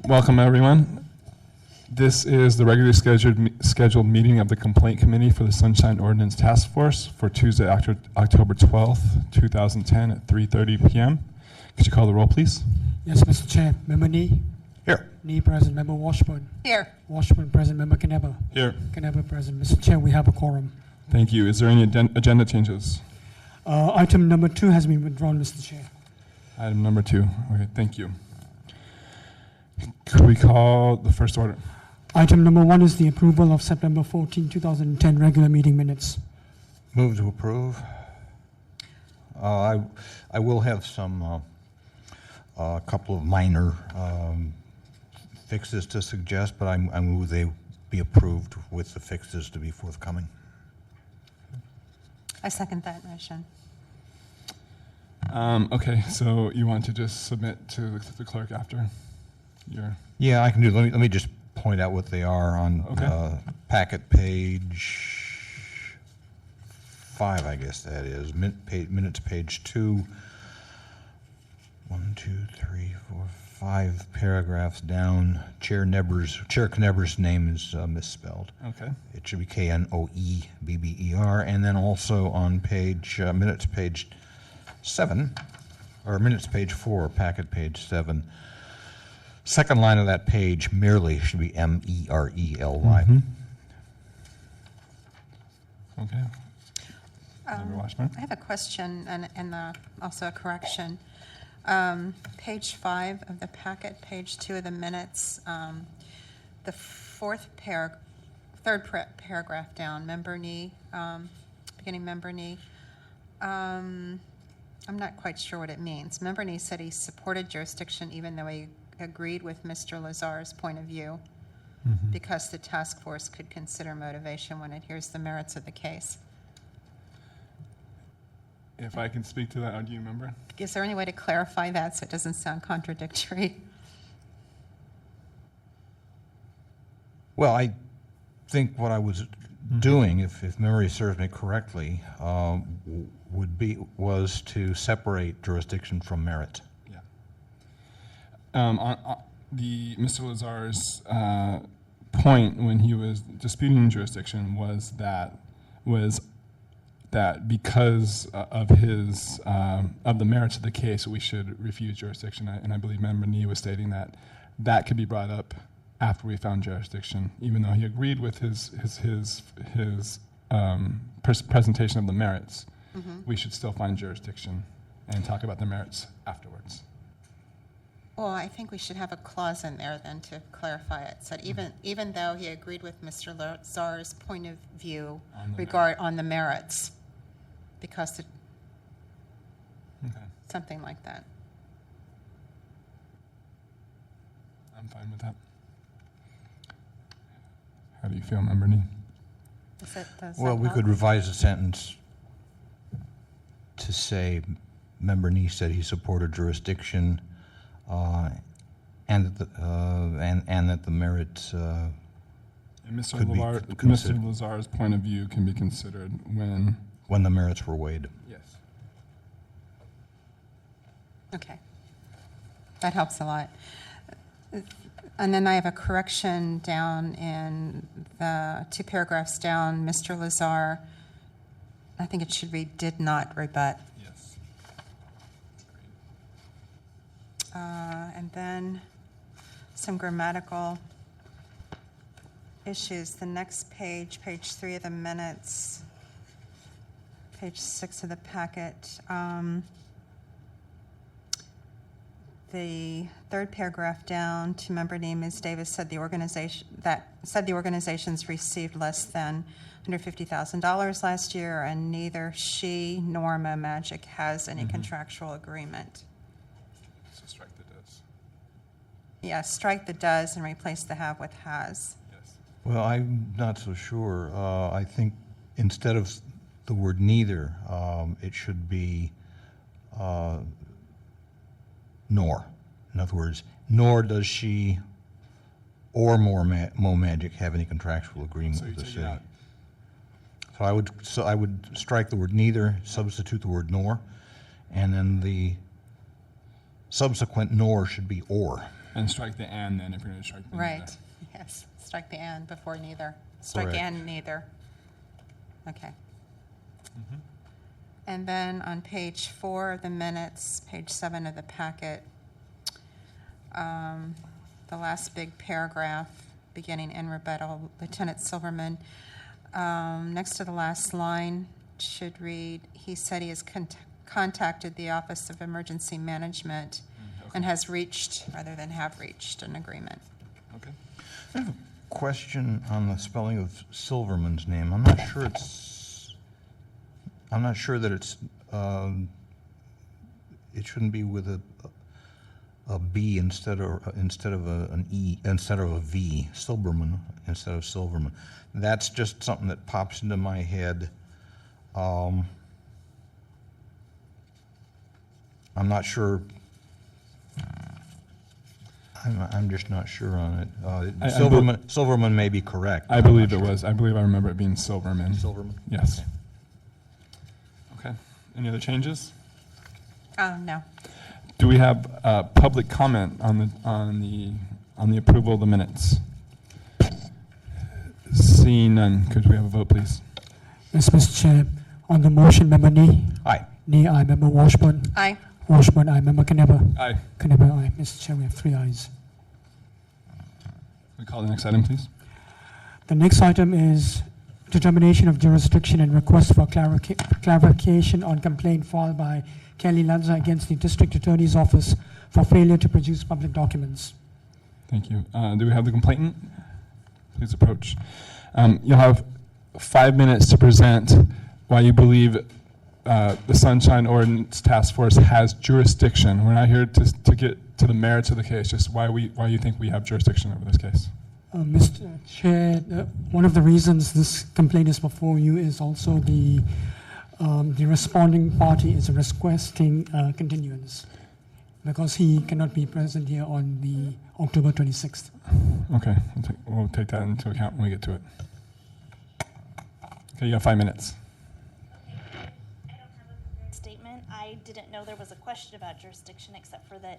Welcome, everyone. This is the regularly scheduled meeting of the Complaint Committee for the Sunshine Ordinance Task Force for Tuesday, October 12th, 2010 at 3:30 p.m. Could you call the roll, please? Yes, Mr. Chair. Member Nee? Here. Nee present. Member Washburn? Here. Washburn present. Member Knebber? Here. Knebber present. Mr. Chair, we have a quorum. Thank you. Is there any agenda changes? Item number 2 has been withdrawn, Mr. Chair. Item number 2. Okay, thank you. Could we call the first order? Item number 1 is the approval of September 14, 2010 regular meeting minutes. Move to approve. I will have some a couple of minor fixes to suggest, but I move they be approved with the fixes to be forthcoming. I second that motion. Okay, so you want to just submit to the clerk after your... Yeah, I can do. Let me just point out what they are on packet page 5, I guess that is. Minutes page 2. 1, 2, 3, 4, 5 paragraphs down. Chair Knebber's name is misspelled. Okay. It should be Knoebber, and then also on minutes page 7, or minutes page 4, packet page 7. Second line of that page merely should be Merely. Mm-hmm. Okay. Member Washburn? I have a question and also a correction. Page 5 of the packet, page 2 of the minutes, the third paragraph down, Member Nee, beginning Member Nee. I'm not quite sure what it means. Member Nee said he supported jurisdiction even though he agreed with Mr. Lazar's point of view because the task force could consider motivation when it hears the merits of the case. If I can speak to that, do you remember? Is there any way to clarify that so it doesn't sound contradictory? Well, I think what I was doing, if memory serves me correctly, was to separate jurisdiction from merit. On the Mr. Lazar's point when he was disputing jurisdiction was that because of his of the merits of the case, we should refuse jurisdiction. And I believe Member Nee was stating that could be brought up after we found jurisdiction, even though he agreed with his presentation of the merits. We should still find jurisdiction and talk about the merits afterwards. Well, I think we should have a clause in there then to clarify it. So even though he agreed with Mr. Lazar's point of view on the merits, because something like that. I'm fine with that. How do you feel, Member Nee? Well, we could revise the sentence to say Member Nee said he supported jurisdiction and that the merits and could be considered. Mr. Lazar's point of view can be considered when the merits were weighed. Yes. Okay. That helps a lot. And then I have a correction down in the 2 paragraphs down. Mr. Lazar, I think it should read, did not rebut. Yes. And then some grammatical issues. The next page, page 3 of the minutes, page 6 of the packet. The third paragraph down to Member name Ms. Davis said the organizations received less than $150,000 last year, and neither she nor MoMagic has any contractual agreement. So strike the does. Yeah, strike the does and replace the have with has. Yes. Well, I'm not so sure. I think instead of the word neither, it should be nor. In other words, nor does she or MoMagic have any contractual agreement with the city. So I would strike the word neither, substitute the word nor, and then the subsequent nor should be or. And strike the "and" then if you're going to strike the Right, "neither." yes, strike the "and" before neither. Strike Correct. "and" neither. Okay. And then on page 4 of the minutes, page 7 of the packet, the last big paragraph, beginning in rebuttal, Lieutenant Silverman, next to the last line should read, he said he has contacted the Office of Emergency Management and has reached, rather than have reached, an agreement. Okay. I have a question on the spelling of Silverman's name. I'm not sure that it's, it shouldn't be with a B instead of an E, instead of a V, Silberman instead of Silverman. That's just something that pops into my head. I'm not sure. I'm just not sure on it. Silverman may be correct. I believe it was. I believe I remember it being Silverman. Silverman? Yes. Okay. Any other changes? No. Do we have public comment on the approval of the minutes? Seeing none, could we have a vote, please? Yes, Mr. Chair. On the motion, Member Nee. Aye. Nee, aye. Member Washburn. Aye. Washburn, aye. Member Knebber. Aye. Knebber, aye. Mr. Chair, we have 3 ayes. We call the next item, please. The next item is determination of jurisdiction and request for clarification on complaint filed by Kelly Lanza against the District Attorney's Office for failure to produce public documents. Thank you. Do we have the complainant? Please approach. You'll have 5 minutes to present why you believe the Sunshine Ordinance Task Force has jurisdiction. We're not here to get to the merits of the case, just why you think we have jurisdiction over this case. Mr. Chair, one of the reasons this complaint is before you is also the responding party is requesting continuance because he cannot be present here on the October 26th. Okay, we'll take that into account when we get to it. Okay, you have 5 minutes. I don't have a prepared statement. I didn't know there was a question about jurisdiction, except for that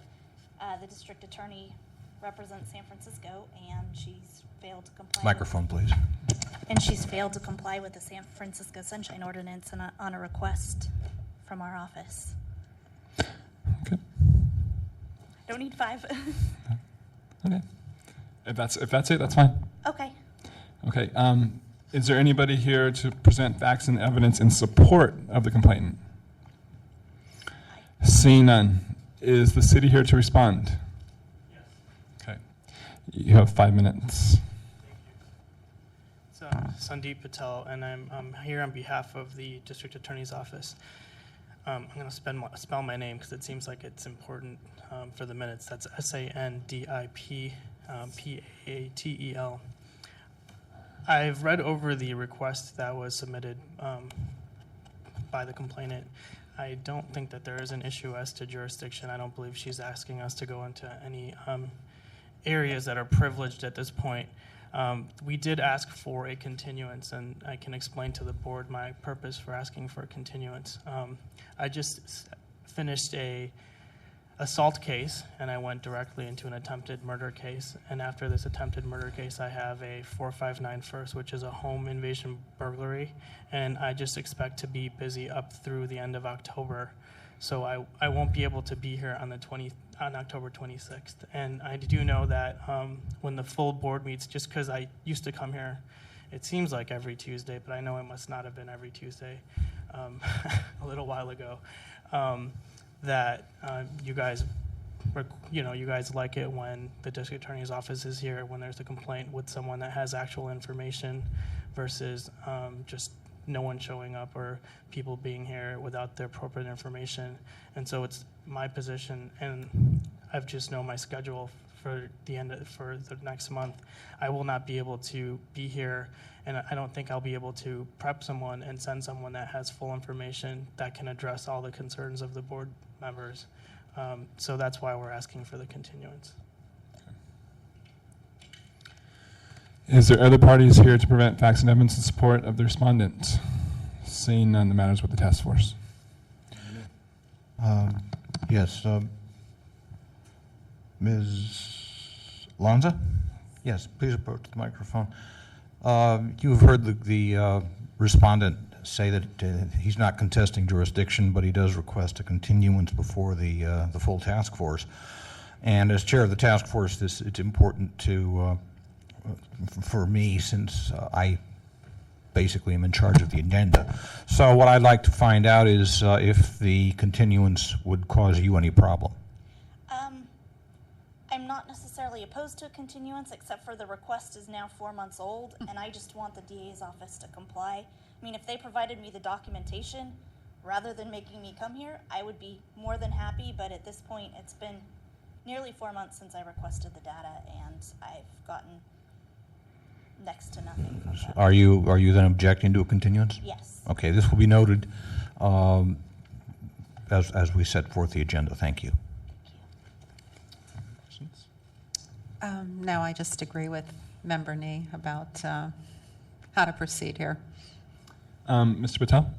the district attorney represents San Francisco, and she's failed to comply. Microphone, please. And she's failed to comply with the San Francisco Sunshine Ordinance on a request from our office. Okay. Don't need 5. Okay. If that's it, that's fine. Okay. Okay. Is there anybody here to present facts and evidence in support of the complainant? Seeing none, is the city here to respond? Yes. Okay. You have 5 minutes. So, Sandeep Patel, and I'm here on behalf of the District Attorney's Office. I'm going to spell my name because it seems like it's important for the minutes. That's Sandip Patel. I've read over the request that was submitted by the complainant. I don't think that there is an issue as to jurisdiction. I don't believe she's asking us to go into any areas that are privileged at this point. We did ask for a continuance, and I can explain to the board my purpose for asking for a continuance. I just finished a assault case, and I went directly into an attempted murder case. And after this attempted murder case, I have a 459 first, which is a home invasion burglary, and I just expect to be busy up through the end of October. So I won't be able to be here on October 26th. And I do know that when the full board meets, just because I used to come here, it seems like every Tuesday, but I know it must not have been every Tuesday a little while ago, that you guys like it when the district attorney's office is here, when there's a complaint with someone that has actual information versus just no one showing up or people being here without their appropriate information. And so it's my position, and I've just know my schedule for the next month. I will not be able to be here, and I don't think I'll be able to prep someone and send someone that has full information that can address all the concerns of the board members. So that's why we're asking for the continuance. Is there other parties here to present facts and evidence in support of the respondent? Seeing none, the matter is with the task force. Yes. Ms. Lanza? Yes, please approach the microphone. You've heard the respondent say that he's not contesting jurisdiction, but he does request a continuance before the full task force. And as chair of the task force, it's important to for me, since I basically am in charge of the agenda. So what I'd like to find out is if the continuance would cause you any problem. I'm not necessarily opposed to a continuance, except for the request is now 4 months old, and I just want the DA's office to comply. I mean, if they provided me the documentation rather than making me come here, I would be more than happy, but at this point, it's been nearly 4 months since I requested the data, and I've gotten next to nothing from them. Are you then objecting to a continuance? Yes. Okay, this will be noted as we set forth the agenda. Thank you. No, I just agree with Member Nee about how to proceed here. Mr. Patel?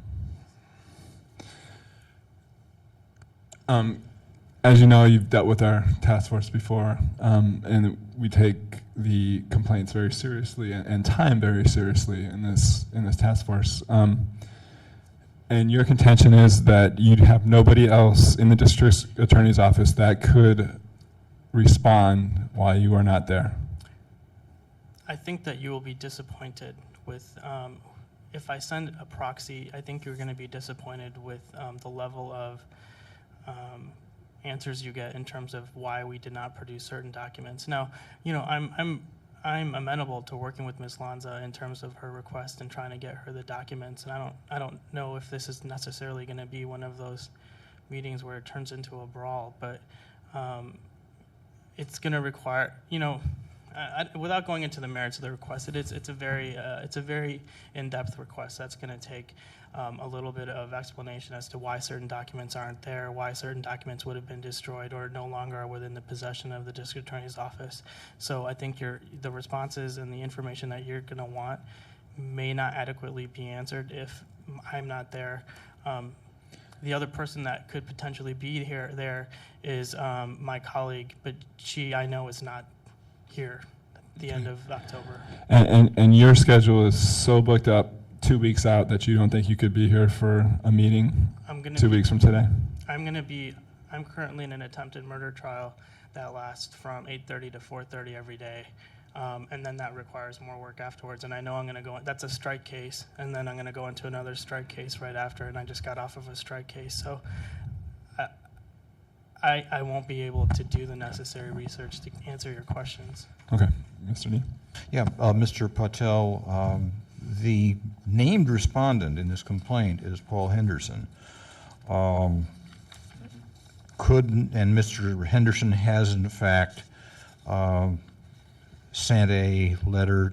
As you know, you've dealt with our task force before, and we take the complaints very seriously and time very seriously in this task force. And your contention is that you'd have nobody else in the district attorney's office that could respond while you are not there. I think that you will be disappointed with, if I send a proxy, I think you're going to be disappointed with the level of answers you get in terms of why we did not produce certain documents. Now, you know, I'm amenable to working with Ms. Lanza in terms of her request and trying to get her the documents, and I don't know if this is necessarily going to be one of those meetings where it turns into a brawl, but it's going to require, you know, without going into the merits of the request, it's a very in-depth request that's going to take a little bit of explanation as to why certain documents aren't there, why certain documents would have been destroyed or no longer are within the possession of the district attorney's office. So I think the responses and the information that you're going to want may not adequately be answered if I'm not there. The other person that could potentially be there is my colleague, but she, I know, is not here at the end of October. And your schedule is so booked up 2 weeks out that you don't think you could be here for a meeting 2 weeks from today? I'm currently in an attempted murder trial that lasts from 8:30 to 4:30 every day. And then that requires more work afterwards. And I know I'm going to go, that's a strike case, and then I'm going to go into another strike case right after, and I just got off of a strike case. So I won't be able to do the necessary research to answer your questions. Okay, Mr. Nee? Yeah, Mr. Patel, the named respondent in this complaint is Paul Henderson. And Mr. Henderson has in fact sent a letter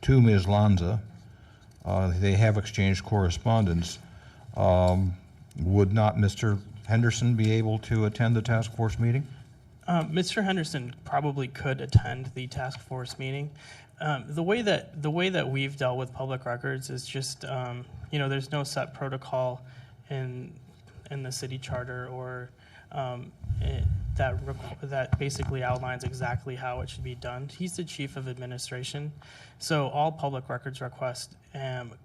to Ms. Lanza. They have exchanged correspondence. Would not Mr. Henderson be able to attend the task force meeting? Mr. Henderson probably could attend the task force meeting. The way that we've dealt with public records is just, you know, there's no set protocol in the city charter or that basically outlines exactly how it should be done. He's the chief of administration, so all public records requests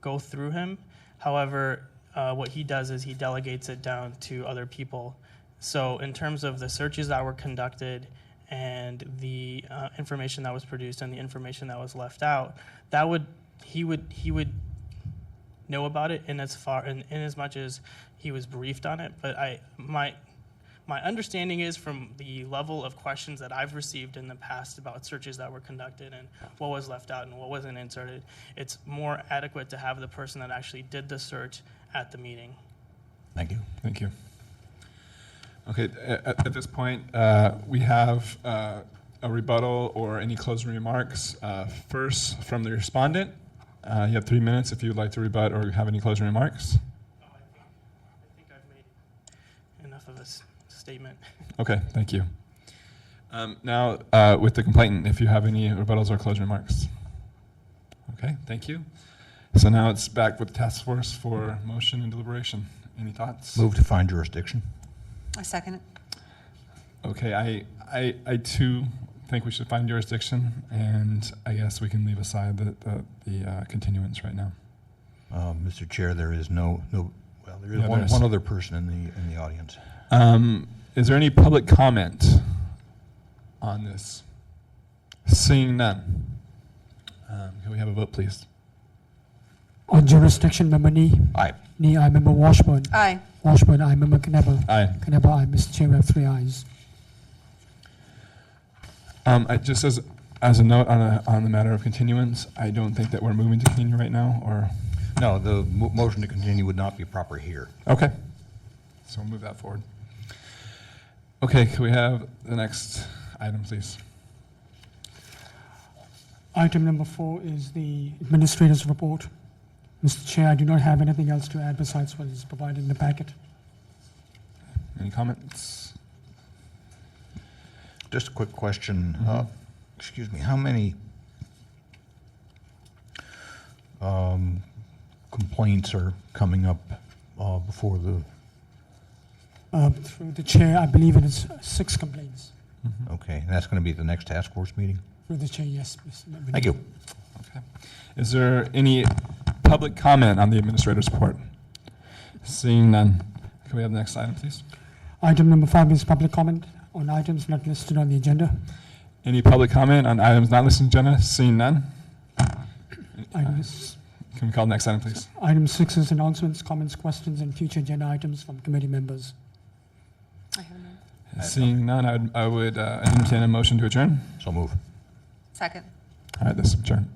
go through him. However, what he does is he delegates it down to other people. So in terms of the searches that were conducted and the information that was produced and the information that was left out, he would know about it in as much as he was briefed on it. But my understanding is from the level of questions that I've received in the past about searches that were conducted and what was left out and what wasn't inserted, it's more adequate to have the person that actually did the search at the meeting. Thank you. Thank you. Okay, at this point, we have a rebuttal or any closing remarks. First, from the respondent. You have 3 minutes if you would like to rebut or have any closing remarks. I think I've made enough of a statement. Okay, thank you. Now, with the complainant, if you have any rebuttals or closing remarks. Okay, thank you. So now it's back with the task force for motion and deliberation. Any thoughts? Move to find jurisdiction. I second it. Okay, I too think we should find jurisdiction, and I guess we can leave aside the continuance right now. Mr. Chair, there is well, there is Yeah, there's- one other person in the audience. Is there any public comment on this? Seeing none. Can we have a vote, please? On jurisdiction, Member Nee. Aye. Nee, aye. Member Washburn. Aye. Washburn, aye. Member Knebel. Aye. Knebel, aye. Mr. Chair, we have 3 ayes. Just as a note on the matter of continuance, I don't think that we're moving to continue right now, or, No, the motion to continue would not be proper here. okay. So we'll move that forward. Okay, can we have the next item, please? Item number 4 is the administrator's report. Mr. Chair, I do not have anything else to add besides what is provided in the packet. Any comments? Just a quick question. Excuse me, how many complaints are coming up before the, Through the chair, I believe it is 6 complaints. okay, and that's going to be the next task force meeting? Through the chair, yes. Mr. Member Thank Nee. you. Okay. Is there any public comment on the administrator's report? Seeing none. Can we have the next item, please? Item number 5 is public comment on items not listed on the agenda. Any public comment on items not listed on the agenda? Seeing none. Can we call the next item, please? Item 6 is announcements, comments, questions, and future agenda items from committee members. I have none. Seeing none, I would entertain a motion to adjourn. So move. Second. All right, this is adjourned.